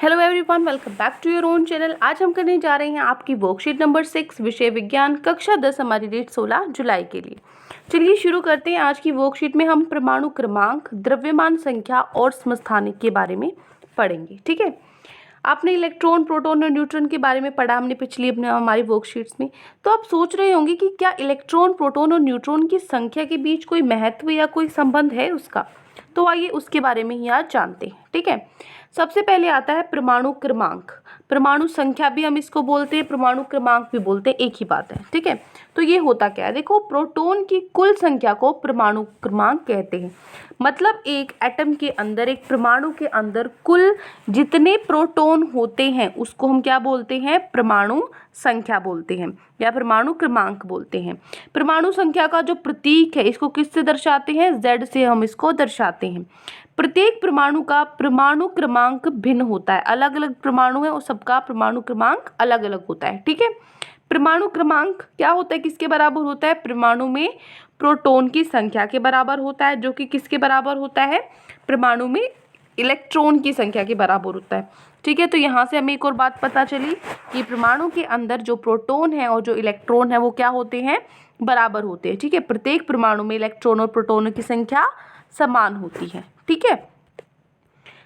Hello everyone, welcome back to your own channel. आज हम करने जा रहे हैं आपकी वर्कशीट नंबर 6 विषय विज्ञान कक्षा 10 हमारी डेट 16 जुलाई के लिए। चलिए शुरू करते हैं। आज की वर्कशीट में हम परमाणु क्रमांक, द्रव्यमान संख्या और समस्थानिक के बारे में पढ़ेंगे। ठीक है, आपने इलेक्ट्रॉन, प्रोटॉन और न्यूट्रॉन के बारे में पढ़ा हमने पिछली हमारी वर्कशीट्स में। तो आप सोच रहे होंगे कि क्या इलेक्ट्रॉन, प्रोटॉन और न्यूट्रॉन की संख्या के बीच कोई महत्व या कोई संबंध है उसका। तो आइए उसके बारे में ही आज जानते हैं। ठीक है, सबसे पहले आता है परमाणु क्रमांक। परमाणु संख्या भी हम इसको बोलते हैं, परमाणु क्रमांक भी बोलते हैं, एक ही बात है। ठीक है, तो ये होता क्या है, देखो, प्रोटॉन की कुल संख्या को परमाणु क्रमांक कहते हैं। मतलब एक एटम के अंदर, एक परमाणु के अंदर कुल जितने प्रोटॉन होते हैं उसको हम क्या बोलते हैं, परमाणु संख्या बोलते हैं या परमाणु क्रमांक बोलते हैं। परमाणु संख्या का जो प्रतीक है इसको किससे दर्शाते हैं, Z से हम इसको दर्शाते हैं। प्रत्येक परमाणु का परमाणु क्रमांक भिन्न होता है, अलग अलग परमाणु है और सबका परमाणु क्रमांक अलग अलग होता है। ठीक है, परमाणु क्रमांक क्या होता है, किसके बराबर होता है, परमाणु में प्रोटॉन की संख्या के बराबर होता है, जो कि किसके बराबर होता है, परमाणु में इलेक्ट्रॉन की संख्या के बराबर होता है। ठीक है, तो यहाँ से हमें एक और बात पता चली कि परमाणु के अंदर जो प्रोटॉन है और जो इलेक्ट्रॉन है वो क्या होते हैं, बराबर होते हैं। ठीक है, प्रत्येक परमाणु में इलेक्ट्रॉन और प्रोटॉन की संख्या समान होती है। ठीक है,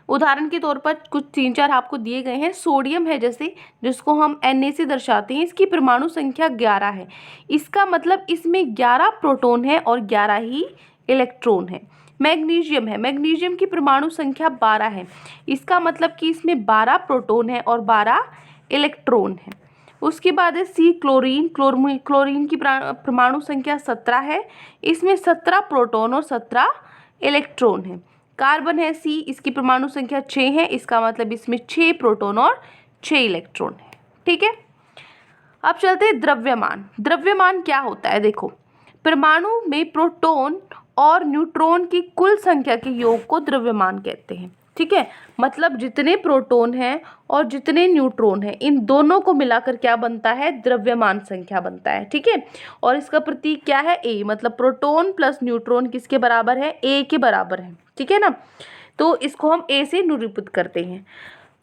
उदाहरण के तौर पर कुछ 3-4 आपको दिए गए हैं। सोडियम है जैसे, जिसको हम Na से दर्शाते हैं, इसकी परमाणु संख्या 11 है। इसका मतलब इसमें 11 प्रोटॉन है और 11 ही इलेक्ट्रॉन है। मैग्नीशियम है, मैग्नीशियम की परमाणु संख्या 12 है। इसका मतलब कि इसमें 12 प्रोटॉन है और 12 इलेक्ट्रॉन है। उसके बाद है सी क्लोरीन। क्लोरीन की परमाणु संख्या 17 है। इसमें 17 प्रोटॉन और 17 इलेक्ट्रॉन है। कार्बन है सी, इसकी परमाणु संख्या 6 है। इसका मतलब इसमें 6 प्रोटॉन और 6 इलेक्ट्रॉन है। ठीक है, अब चलते हैं द्रव्यमान। द्रव्यमान क्या होता है, देखो, परमाणु में प्रोटॉन और न्यूट्रॉन की कुल संख्या के योग को द्रव्यमान कहते हैं। ठीक है, मतलब जितने प्रोटॉन हैं और जितने न्यूट्रॉन हैं, इन दोनों को मिलाकर क्या बनता है, द्रव्यमान संख्या बनता है। ठीक है, और इसका प्रतीक क्या है, ए, मतलब प्रोटॉन प्लस न्यूट्रॉन किसके बराबर है, ए के बराबर है। ठीक है ना, तो इसको हम ए से निरूपित करते हैं।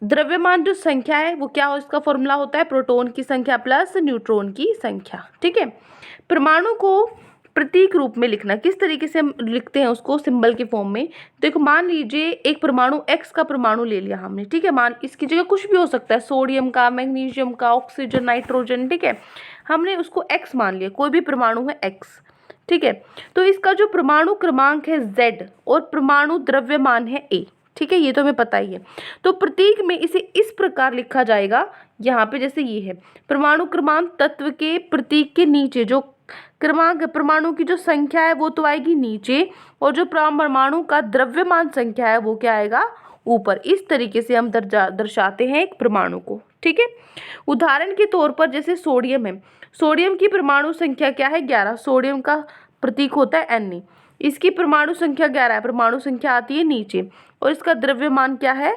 द्रव्यमान जो संख्या है वो क्या हो, इसका फॉर्मूला होता है प्रोटॉन की संख्या प्लस न्यूट्रॉन की संख्या। ठीक है, परमाणु को प्रतीक रूप में लिखना, किस तरीके से हम लिखते हैं उसको, सिंबल के फॉर्म में। देखो, मान लीजिए एक परमाणु एक्स का परमाणु ले लिया हमने। ठीक है, मान इसकी जगह कुछ भी हो सकता है, सोडियम का, मैग्नीशियम का, ऑक्सीजन, नाइट्रोजन। ठीक है, हमने उसको एक्स मान लिया, कोई भी परमाणु है एक्स। ठीक है, तो इसका जो परमाणु क्रमांक है Z और परमाणु द्रव्यमान है A। ठीक है, ये तो हमें पता ही है। तो प्रतीक में इसे इस प्रकार लिखा जाएगा, यहाँ पे जैसे ये है, परमाणु क्रमांक तत्व के प्रतीक के नीचे जो क्रमांक, परमाणु की जो संख्या है वो तो आएगी नीचे, और जो परमाणु का द्रव्यमान संख्या है वो क्या आएगा, ऊपर। इस तरीके से हम दर्शाते हैं एक परमाणु को। ठीक है, उदाहरण के तौर पर जैसे सोडियम है, सोडियम की परमाणु संख्या क्या है, 11। सोडियम का प्रतीक होता है Na। इसकी परमाणु संख्या 11 है, परमाणु संख्या आती है नीचे, और इसका द्रव्यमान क्या है,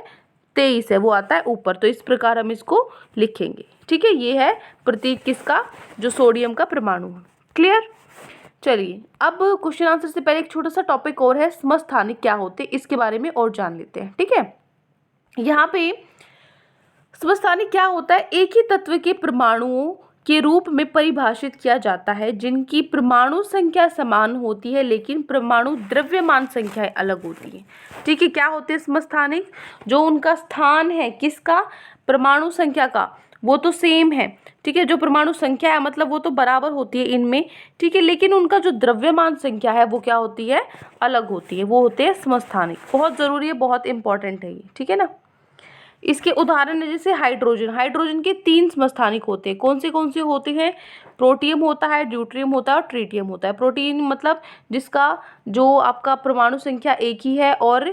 23 है, वो आता है ऊपर। तो इस प्रकार हम इसको लिखेंगे। ठीक है, ये है प्रतीक किसका, जो सोडियम का परमाणु है। क्लियर। चलिए, अब क्वेश्चन आंसर से पहले एक छोटा सा टॉपिक और है, समस्थानिक क्या होते हैं, इसके बारे में और जान लेते हैं। ठीक है, यहाँ पे समस्थानिक क्या होता है, एक ही तत्व के परमाणुओं के रूप में परिभाषित किया जाता है जिनकी परमाणु संख्या समान होती है लेकिन परमाणु द्रव्यमान संख्याएं अलग होती है। ठीक है, क्या होते हैं समस्थानिक, जो उनका स्थान है किसका, परमाणु संख्या का, वो तो सेम है। ठीक है, जो परमाणु संख्या है मतलब वो तो बराबर होती है इनमें। ठीक है, लेकिन उनका जो द्रव्यमान संख्या है वो क्या होती है, अलग होती है, वो होते हैं समस्थानिक। बहुत ज़रूरी है, बहुत इंपॉर्टेंट है ये। ठीक है ना, इसके उदाहरण है जैसे हाइड्रोजन। हाइड्रोजन के 3 समस्थानिक होते हैं। कौन से होते हैं, प्रोटियम होता है, ड्यूट्रियम होता है और ट्रिटियम होता है। प्रोटीन मतलब जिसका जो आपका परमाणु संख्या एक ही है और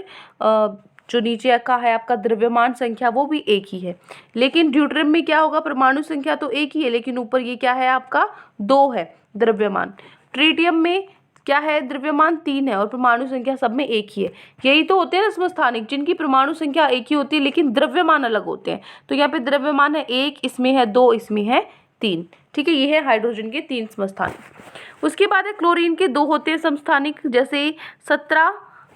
जो नीचे का है आपका द्रव्यमान संख्या वो भी एक ही है। लेकिन ड्यूट्रियम में क्या होगा, परमाणु संख्या तो एक ही है लेकिन ऊपर ये क्या है आपका 2 है द्रव्यमान। ट्रिटियम में क्या है, द्रव्यमान 3 है और परमाणु संख्या सब में एक ही है। यही तो होते हैं ना समस्थानिक, जिनकी परमाणु संख्या एक ही होती है लेकिन द्रव्यमान अलग होते हैं। तो यहाँ पे द्रव्यमान है 1, इसमें है 2, इसमें है 3। ठीक है, ये है हाइड्रोजन के 3 समस्थानिक। उसके बाद है क्लोरीन के 2 होते हैं समस्थानिक, जैसे 17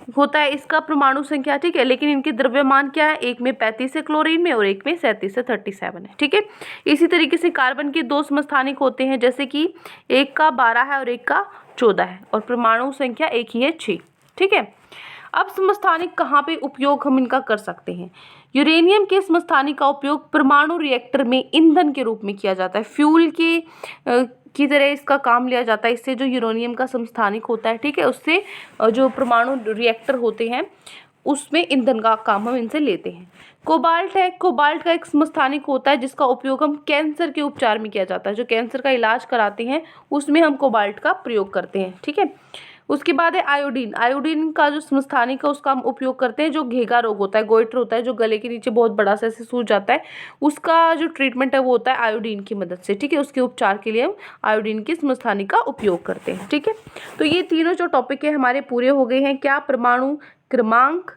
होता है इसका परमाणु संख्या, ठीक है, लेकिन इनके द्रव्यमान क्या है, एक में 35 है क्लोरीन में और एक में 37 से 37 है, ठीक है। इसी तरीके से कार्बन के 2 समस्थानिक होते हैं, जैसे कि एक का 12 है और एक का 14 है और परमाणु संख्या एक ही है 6, ठीक है। अब समस्थानिक कहाँ पे उपयोग हम इनका कर सकते हैं। यूरेनियम के समस्थानिक का उपयोग परमाणु रिएक्टर में ईंधन के रूप में किया जाता है, फ्यूल की तरह इसका काम लिया जाता है। इससे जो यूरेनियम का समस्थानिक होता है, ठीक है, उससे जो परमाणु रिएक्टर होते हैं उसमें ईंधन का काम हम इनसे लेते हैं। कोबाल्ट है, कोबाल्ट का एक समस्थानिक होता है जिसका उपयोग हम कैंसर के उपचार में किया जाता है। जो कैंसर का इलाज कराते हैं उसमें हम कोबाल्ट का प्रयोग करते हैं, ठीक है। उसके बाद है आयोडीन। आयोडीन का जो समस्थानिक है उसका हम उपयोग करते हैं जो घेगा रोग होता है, गोइटर होता है, जो गले के नीचे बहुत बड़ा सा ऐसे सूज जाता है, उसका जो ट्रीटमेंट है वो होता है आयोडीन की मदद से, ठीक है। उसके उपचार के लिए हम आयोडीन के समस्थानिक का उपयोग करते हैं, ठीक है। तो ये तीनों जो टॉपिक है हमारे पूरे हो गए हैं, क्या, परमाणु क्रमांक,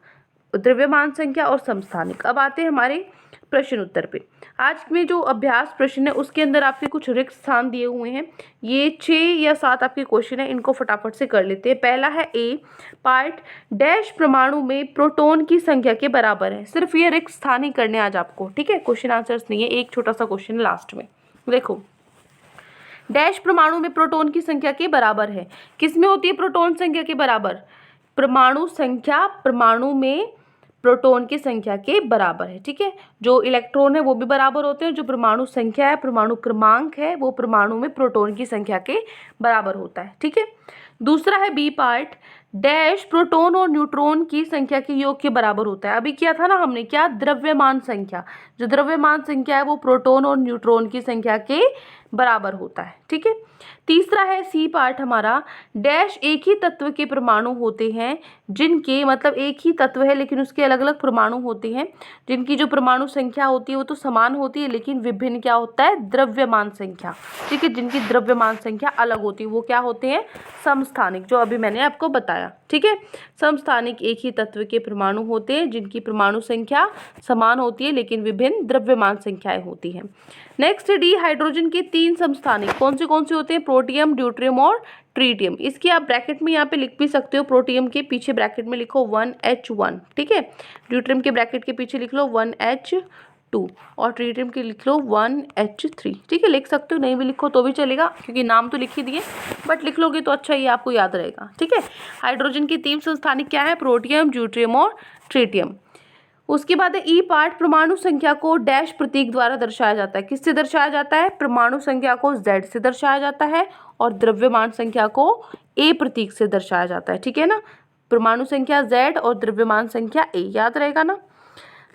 द्रव्यमान संख्या और समस्थानिक। अब आते हैं हमारे प्रश्न उत्तर पे। आज में जो अभ्यास प्रश्न है उसके अंदर आपके कुछ रिक्त स्थान दिए हुए हैं, ये 6 या 7 आपके क्वेश्चन है, इनको फटाफट से कर लेते हैं। पहला है ए पार्ट, डैश परमाणु में प्रोटॉन की संख्या के बराबर है। सिर्फ ये रिक्त स्थान ही करने आज आपको, ठीक है, क्वेश्चन आंसर्स नहीं है, एक छोटा सा क्वेश्चन लास्ट में। देखो, डैश परमाणु में प्रोटॉन की संख्या के बराबर है, किसमें होती है प्रोटॉन संख्या के बराबर, परमाणु संख्या परमाणु में प्रोटॉन की संख्या के बराबर है, ठीक है। जो इलेक्ट्रॉन है वो भी बराबर होते हैं, जो परमाणु संख्या है, परमाणु क्रमांक है, वो परमाणु में प्रोटॉन की संख्या के बराबर होता है, ठीक है। दूसरा है बी पार्ट, डैश प्रोटॉन और न्यूट्रॉन की संख्या के योग के बराबर होता है। अभी किया था ना हमने, क्या, द्रव्यमान संख्या। जो द्रव्यमान संख्या है वो प्रोटॉन और न्यूट्रॉन की संख्या के बराबर होता है, ठीक है। तीसरा है सी पार्ट हमारा, डैश एक ही तत्व के परमाणु होते हैं जिनके, मतलब एक ही तत्व है लेकिन उसके अलग अलग परमाणु होते हैं, जिनकी जो परमाणु संख्या होती है वो तो समान होती है लेकिन विभिन्न क्या होता है, द्रव्यमान संख्या, ठीक है। जिनकी द्रव्यमान संख्या अलग होती है वो क्या होते हैं, समस्थानिक, जो अभी मैंने आपको बताया, ठीक है। समस्थानिक एक ही तत्व के परमाणु होते हैं जिनकी परमाणु संख्या समान होती है लेकिन विभिन्न द्रव्यमान संख्याएं होती हैं। नेक्स्ट डी, हाइड्रोजन के 3 समस्थानिक कौन से होते हैं, प्रोटियम, ड्यूट्रियम और ट्रीटियम। इसकी आप ब्रैकेट में यहाँ पे लिख भी सकते हो, प्रोटियम के पीछे ब्रैकेट में लिखो 1H1, ठीक है। ड्यूट्रियम के ब्रैकेट के पीछे लिख लो 1H2 और ट्रीटियम के लिख लो 1H3, ठीक है। लिख सकते हो, नहीं भी लिखो तो भी चलेगा क्योंकि नाम तो लिख ही दिए, बट लिख लोगे तो अच्छा, ये आपको याद रहेगा, ठीक है। हाइड्रोजन के 3 समस्थानिक क्या है, प्रोटियम, ड्यूट्रियम और ट्रीटियम। उसके बाद है ई पार्ट, परमाणु संख्या को डैश प्रतीक द्वारा दर्शाया जाता है। किससे दर्शाया जाता है, परमाणु संख्या को Z से दर्शाया जाता है और द्रव्यमान संख्या को A प्रतीक से दर्शाया जाता है, ठीक है ना। परमाणु संख्या Z और द्रव्यमान संख्या A, याद रहेगा ना।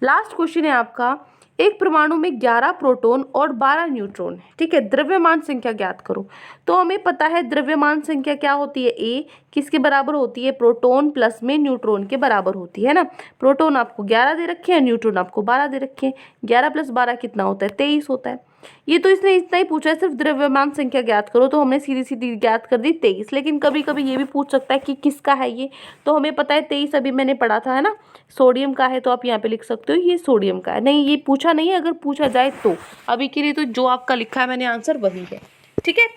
लास्ट क्वेश्चन है आपका, एक परमाणु में 11 प्रोटॉन और 12 न्यूट्रॉन है, ठीक है। द्रव्यमान संख्या ज्ञात करो। तो हमें पता है द्रव्यमान संख्या क्या होती है, ए, किसके बराबर होती है, प्रोटॉन प्लस में न्यूट्रॉन के बराबर होती है ना। प्रोटॉन आपको 11 दे रखे हैं, न्यूट्रॉन आपको 12 दे रखे हैं, 11 + 12 कितना होता है, 23 होता है। ये तो इसने इतना ही पूछा है, सिर्फ द्रव्यमान संख्या ज्ञात करो, तो हमने सीधी सीधी ज्ञात कर दी 23। लेकिन कभी कभी ये भी पूछ सकता है कि किसका है ये, तो हमें पता है 23 अभी मैंने पढ़ा था, है ना, सोडियम का है, तो आप यहाँ पे लिख सकते हो ये सोडियम का है। नहीं, ये पूछा नहीं है, अगर पूछा जाए तो। अभी के लिए तो जो आपका लिखा है मैंने आंसर वही है, ठीक है।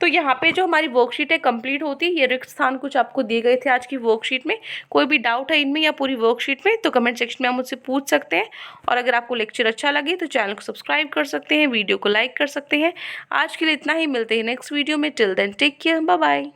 तो यहाँ पे जो हमारी वर्कशीट है कंप्लीट होती है। ये रिक्त स्थान कुछ आपको दिए गए थे आज की वर्कशीट में। कोई भी डाउट है इनमें या पूरी वर्कशीट में तो कमेंट सेक्शन में आप मुझसे पूछ सकते हैं। और अगर आपको लेक्चर अच्छा लगे तो चैनल को सब्सक्राइब कर सकते हैं, वीडियो को लाइक कर सकते हैं। आज के लिए इतना ही, मिलते हैं नेक्स्ट वीडियो में। Till then take care, bye bye.